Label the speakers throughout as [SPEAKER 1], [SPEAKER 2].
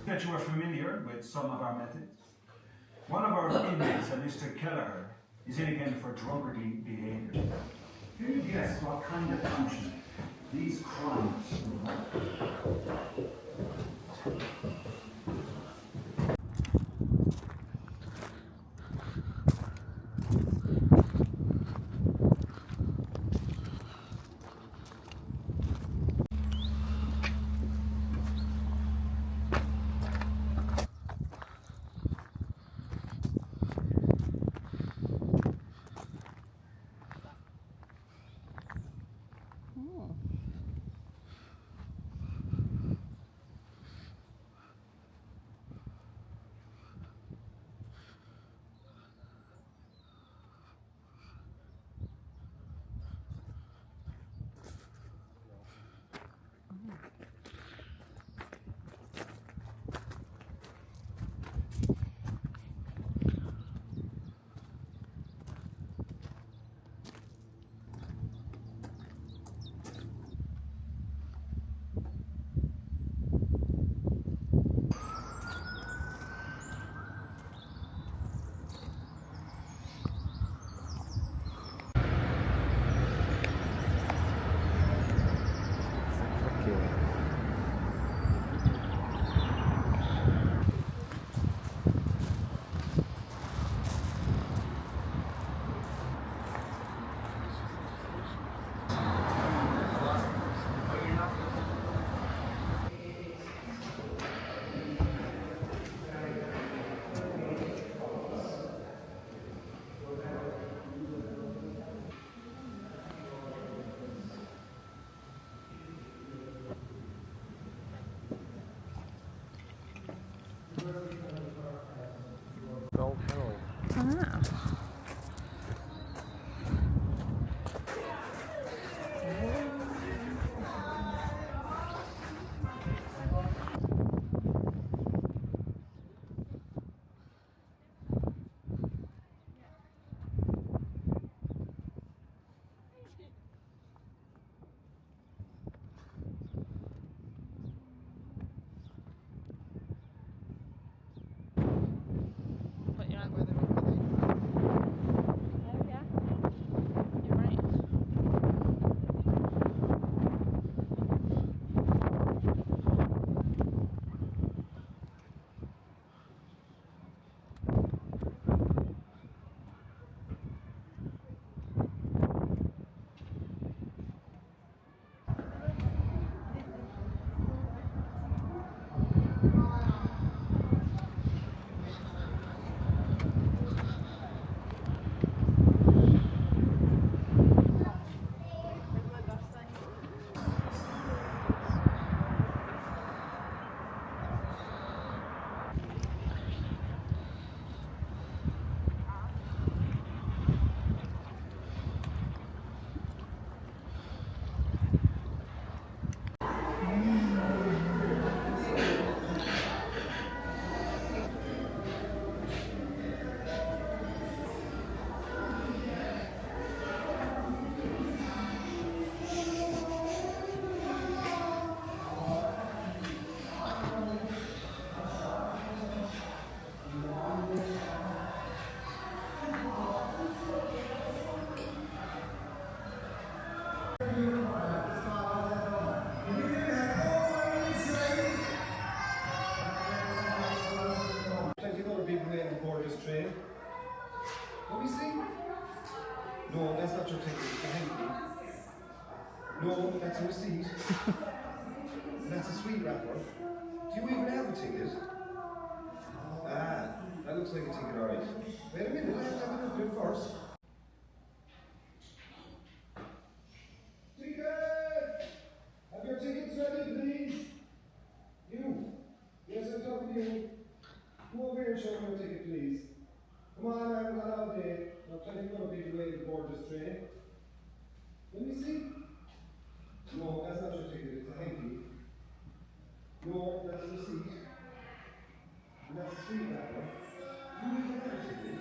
[SPEAKER 1] That you are familiar with some of our methods. One of our inmates, Mr. Kelleher, is indicated for drunkardy behavior. Can you guess what kind of punishment these crimes will have?
[SPEAKER 2] But you're not going there. train. Let me see. No, that's not your ticket, it's a hanky. No, that's a receipt. That's a sweet wrapper. Do you even have a ticket? Ah, that looks like a ticket, alright. Wait a minute, I have to have a look at it first. Ticket! Have your tickets ready, please? You? Yes, I'm talking to you. Come over here and show me your ticket, please. Come on, I haven't got all day. There are plenty of other people waiting to board this train. Let me see. No, that's not your ticket, it's a hanky. No, that's a receipt. And that's a sweet wrapper. You even have a ticket.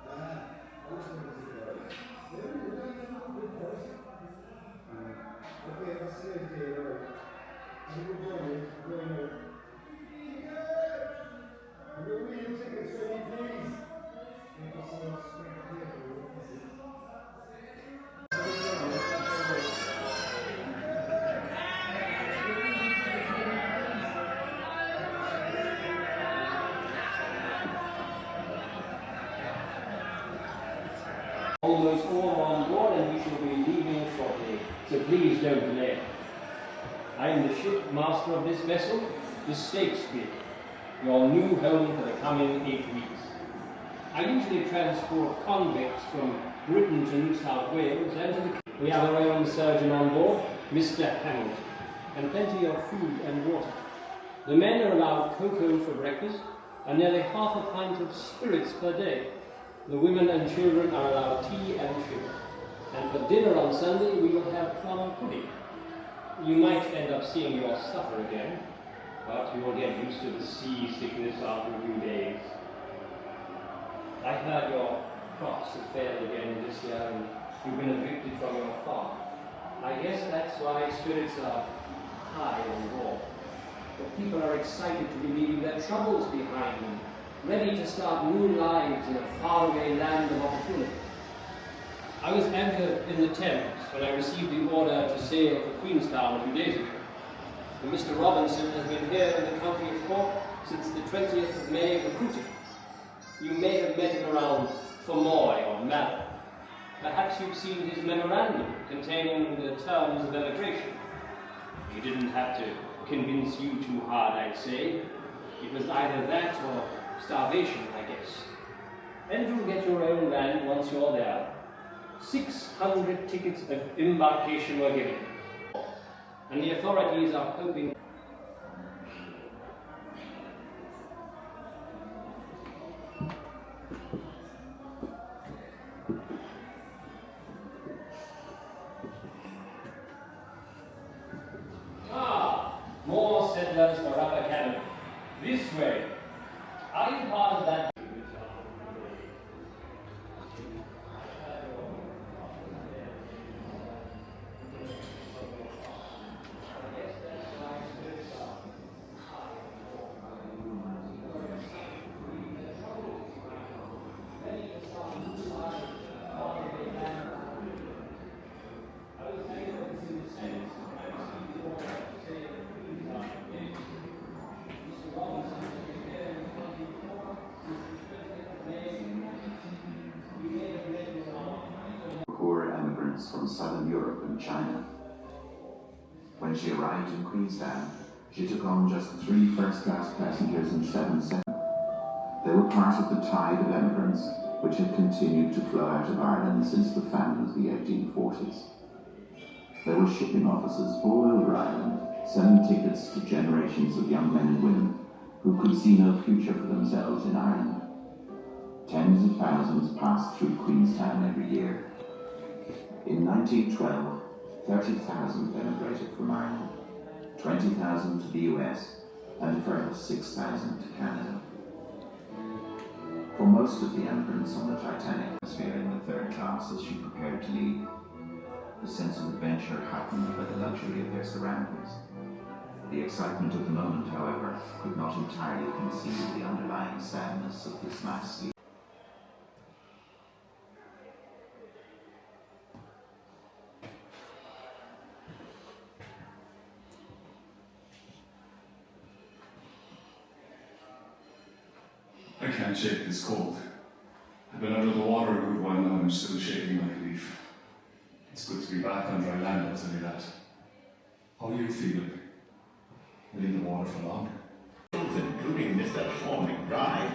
[SPEAKER 2] Ah, that looks like a ticket, alright. There we go, that's a good first. Okay, I'll see you later, alright. Have a good journey, I'm going home. Ticket! Have your real tickets ready, please. Thank you so much.
[SPEAKER 3] Almost all are on board and we shall be leaving shortly, so please don't delay. I am the ship master of this vessel, the Shakespeare, your new home for the coming 8 weeks. I usually transport convicts from Britain to New South Wales and to the... We have our own surgeon on board, Mr. Hamilton, and plenty of food and water. The men are allowed cocoa for breakfast and nearly half a pint of spirits per day. The women and children are allowed tea and sugar. And for dinner on Sunday, we will have plum pudding. You might end up seeing your supper again, but you will get used to the seasickness after a few days. I heard your crops have failed again this year and you've been evicted from your farm. I guess that's why spirits are high on board. But people are excited to be leaving their troubles behind them, ready to start new lives in a faraway land of opportunity. I was anchored in the Thames when I received the order to sail for Queenstown a few days ago. And Mr. Robinson has been here in the county of Cork since the 20th of May recruiting. You may have met him around Fermoy or Mallow. Perhaps you've seen his memorandum containing the terms of emigration. He didn't have to convince you too hard, I'd say. It was either that or starvation, I guess. And you'll get your own land once you're there. 600 tickets of embarkation were given. And the authorities are hoping... More settlers for Upper Canada. This way. Are you part of that?
[SPEAKER 4] Immigrants from southern Europe and China. When she arrived in Queenstown, she took on just 3 first-class passengers and 7 second. They were part of the tide of emigrants which had continued to flow out of Ireland since the famine of the 1840s. There were shipping offices all over Ireland, selling tickets to generations of young men and women who could see no future for themselves in Ireland. Tens of thousands passed through Queenstown every year. In 1912, 30,000 emigrated from Ireland, 20,000 to the US, and a further 6,000 to Canada. For most of the emigrants on the Titanic, atmosphere in the third class as she prepared to leave, the sense of adventure heightened by the luxury of their surroundings. The excitement of the moment, however, could not entirely conceal the underlying sadness of this mass sleep.
[SPEAKER 1] Okay.
[SPEAKER 5] can't shake this cold. I've been under the water a good while now and I'm still shaking like a leaf. It's good to be back on dry land, I'll tell you that. How are you feeling? Been in the water for long?
[SPEAKER 6] Including Mr. Paul McBride,